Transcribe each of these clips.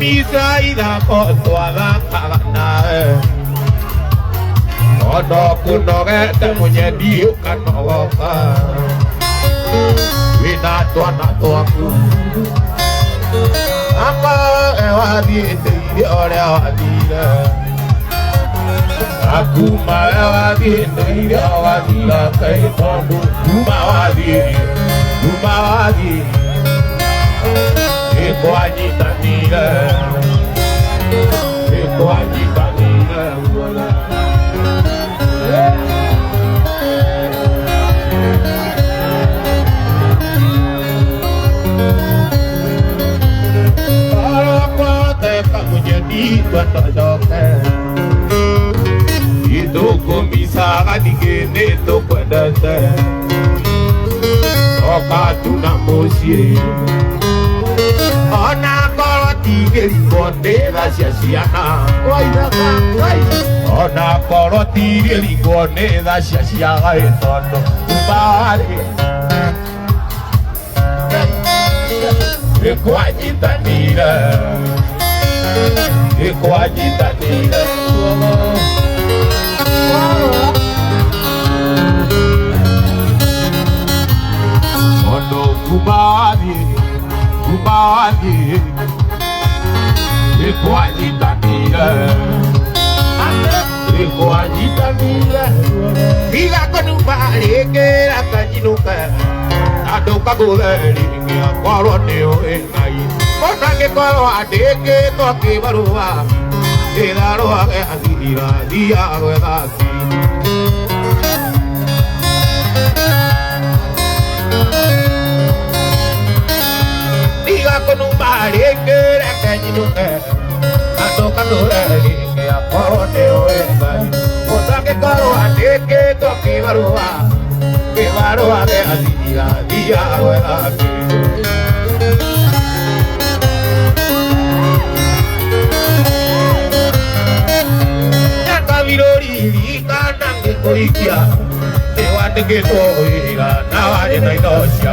misa ida kotwala kagana Ono kunoge te mwenye diyo kanogoka Wina tuana tuaku Amba ewadi teide ore wadile Akuma ewadi teide wadila kaitondo Umawadi Eko ajitanile Itu komisa kadigene to padate Oka tuna mosi Ona koroti geri bonde rasiasiana Ona koroti geri bonde rasiasiana etono Ubare Eko ajitanile Eko ajitanile Ono kubadi Eko ajitanile Eko ajitanile Diga konubari kera kajinuka Adoka goleri Koroneo engai Kota ke koro adeke toki barua Edaro age azira dia agwedaki Diga konubari kera kajinuka Adoka goleri Koroneo engai Kota ke koro adeke toki barua Edaro age azira dia agwedaki Virori kanange koikia Ewate ke toira Nawaje na idosya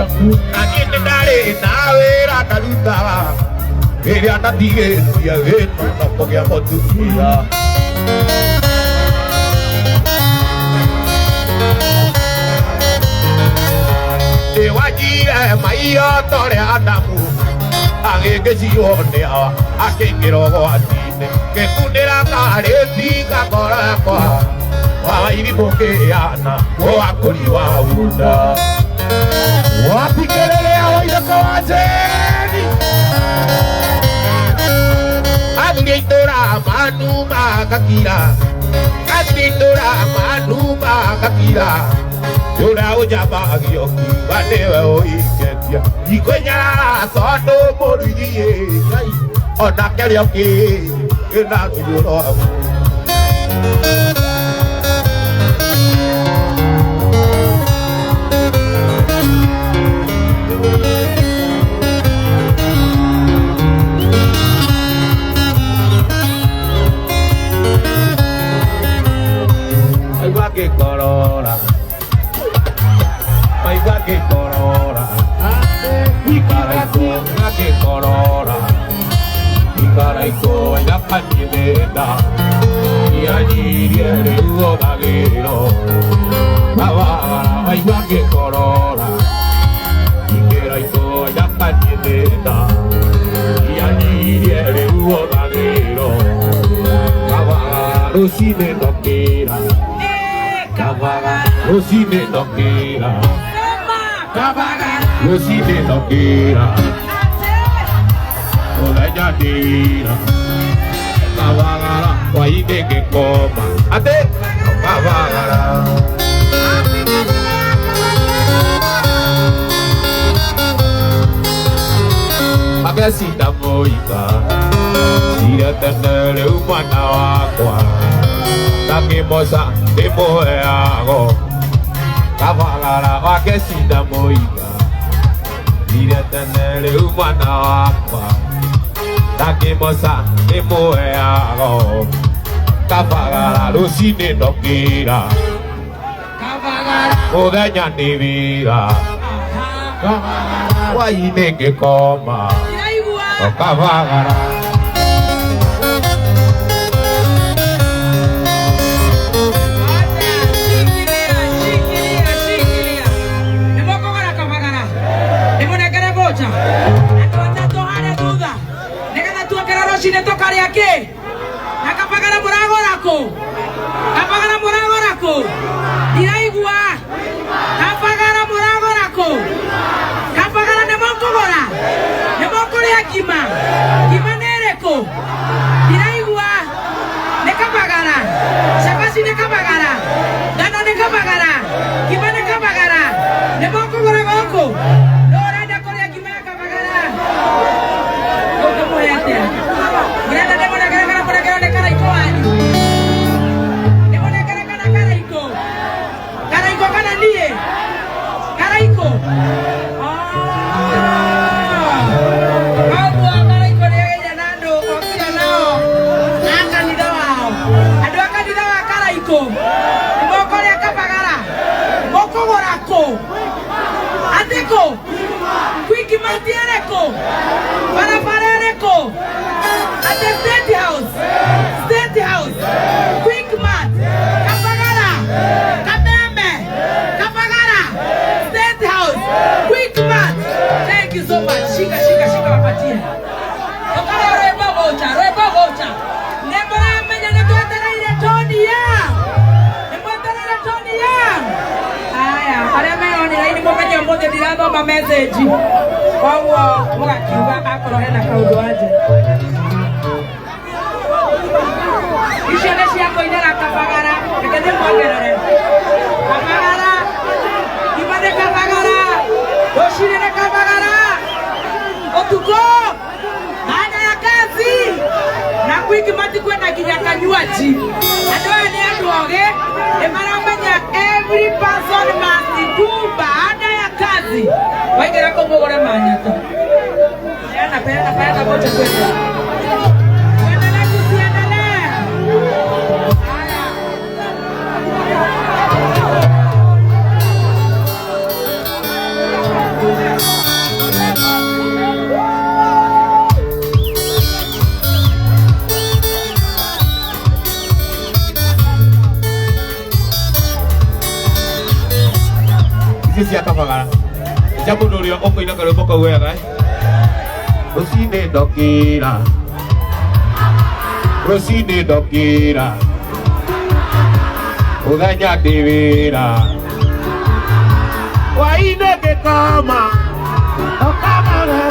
Nagine dare nawe ratalutawa Ele anatige Sia vetu Napoke a motukia Ewajire Maio tore anamu Angeke sione awa Akengero atine Que kundera kareti kakora kwa Wairi bokeana Wakuri wa uda Wapikelele awa idaka wazeni Agnitora manu makakira Agnitora manu makakira Yura ujaba agioki Wadewe oiketia Ikwenyara soto moriye Ona karaoke Ina tuyuro Ay va que corora Ay va que corora Y carajo va que corora Ikaraiko ayapanyededa Ianyiriere uodagero Bawara aibake korora Ikeraiko ayapanyededa Ianyiriere uodagero Bawara rosine tokera Bawara rosine tokera Bawara rosine tokera Olaya dira Kawagara Waide ke koma Ate Kawagara Agasita moika Sira tenere umana wakwa Taki mosa Demoe ago Kawagara Agasita moika Sira tenere umana wakwa Taki mosa Demoe ago Kawagara Rusine nokira Kawagara Odeña ni vida Kawagara Waine ke koma Kawagara Atuatato hane thutha. Nigetha tuokera rũcinĩ tũkarĩa kĩ? Na kabagara mũragũra kũ? Kabagara mũragũra kũ? Ndiraigua. Kabagara mũragũra kũ? Kabagara nĩ mũkũgũra? Nĩ mũkũrĩa ngima? Ngima nĩ ĩrĩkũ? Ndiraigua. Nĩ kabagara. Cabaci nĩ kabagara. Ngano nĩ kabagara. Ngima nĩ kabagara. Nĩ mũkũgũra gũkũ? Nĩ ũrenda kũrĩa ngima ya kabagara? Ũngĩmũhe atĩa? Mũrenda ndĩmũnengerekana kũnengerwo nĩ karaiko wanyu? Ndĩmũnengerekana karaiko? Karaiko kana niĩ? Karaiko? Koguo karaiko nĩ agĩire na andũ okire nao a kanitha wao. Andũ a kanitha wa karaiko nĩ mũkũrĩa kabagara? Mũkũgũra kũ? Atĩ kũ? Quickmart ĩrĩkũ? Barabara ĩrĩkũ? Atĩ State House? State House? Quickmart? Kabagara? Kameme? Kabagara? State House? Quickmart? Thank you so much. Shika wapatie. Tokale rwĩmbo gũcha. Nĩmũramenya nĩtwetereire Tony Young. Nĩmwetereire Tony Young. Aya, arĩa meonire mũmenye ũmũthĩ ndirathoma message. Koguo mũgakiuga akorwo hena kaũndũ anje. Icio nĩ cia kũinĩra kabagara. Reke ndĩmuongerere. Kabagara. Ngima nĩ kabagara. Rũcinĩ nĩ kabagara. Ũtukũ. Baada ya kazi. Na Quickmart kwenda nginya kanywaji. Andũ aya nĩ andũ ogĩ. Nĩmaramenya every person must do baada ya kazi. Waingĩra kũu mũgũre manyata. Peana vocha kwenda. Tuendelee tusiendelee. Sisi ya kabagara. Jambo ndio ũkũina karwĩmbo kau wega. Rũcinĩ ndokĩra. Rũcinĩ ndokĩra. Mũthenya ndĩ wĩra. Hwaĩ-inĩ ngĩkoma. Ũkamagara.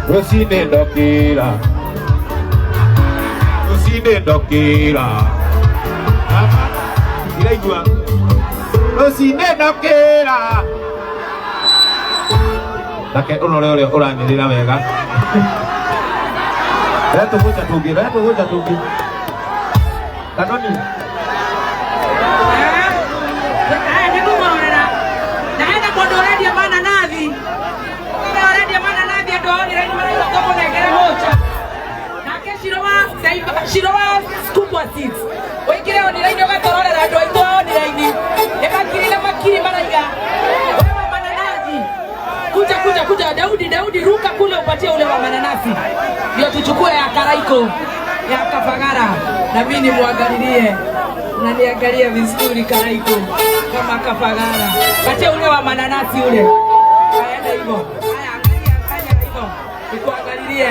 Rũcinĩ ndokĩra. Rũcinĩ ndokĩra. Ndiraigua. Rũcinĩ ndokĩra. Nake ũrore ũrĩa ũranĩrĩra wega. Tũgũcha tũngĩ. Kanoni. Nĩngũmũrorera. Na hena mũndũ ũrendia mananathi. Ũrĩa ũrendia mananathi andũ ao nĩraini marauga tũmũnengere hũcha. Nake Shiro wa Scoop Seeds. Ũingĩre oniraini ũgatororera andũ aitũ a oniraini. Nĩ makiri maraiga. Kuja Daudi ruka kule upatie ule wa mananasi. Ndio tuchukue ya karaiko ya kabagara. Na mimi nimwangalilie. Unaniangalia vizuri karaiko kama kabagara. Patie ule wa mananasi ule. Kaenda hivyo. Haya angalia hivyo. Nikuangalilie.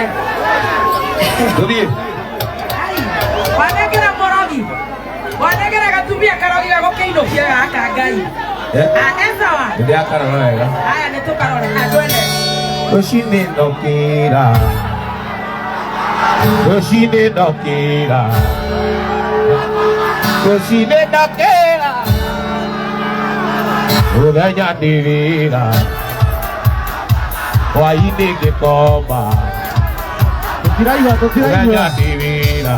Ndio. Wanegera morogi. Wanegera gatumia karogi gako keindo kia aka ngai. Ezawa. Ndio akarora wega. Haya nĩtũkarore. Twende. Rũcinĩ ndokĩra. Rũcinĩ ndokĩra. Rũcinĩ ndokĩra. Mũthenya ndĩ wĩra. Hwaĩ-inĩ ngĩkoma. Mũthenya ndĩ wĩra.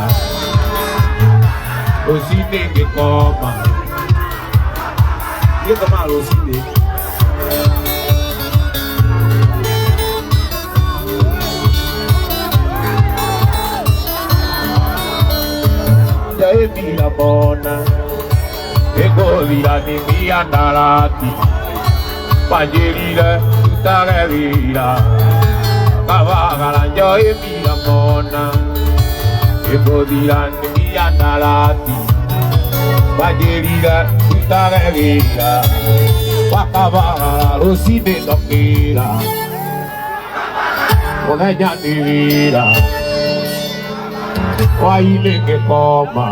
Rũcinĩ ngĩkoma. Ngĩkoma rũcinĩ. Mira bona, ego vira ni mia narati, panjerira tutagavira, kavagala joy mira bona, ego vira ni mia narati, panjerira tutagavira, wakavagala rũcinĩ ndokĩra mũthenya nĩ wĩra hwaĩ-inĩ ngĩkoma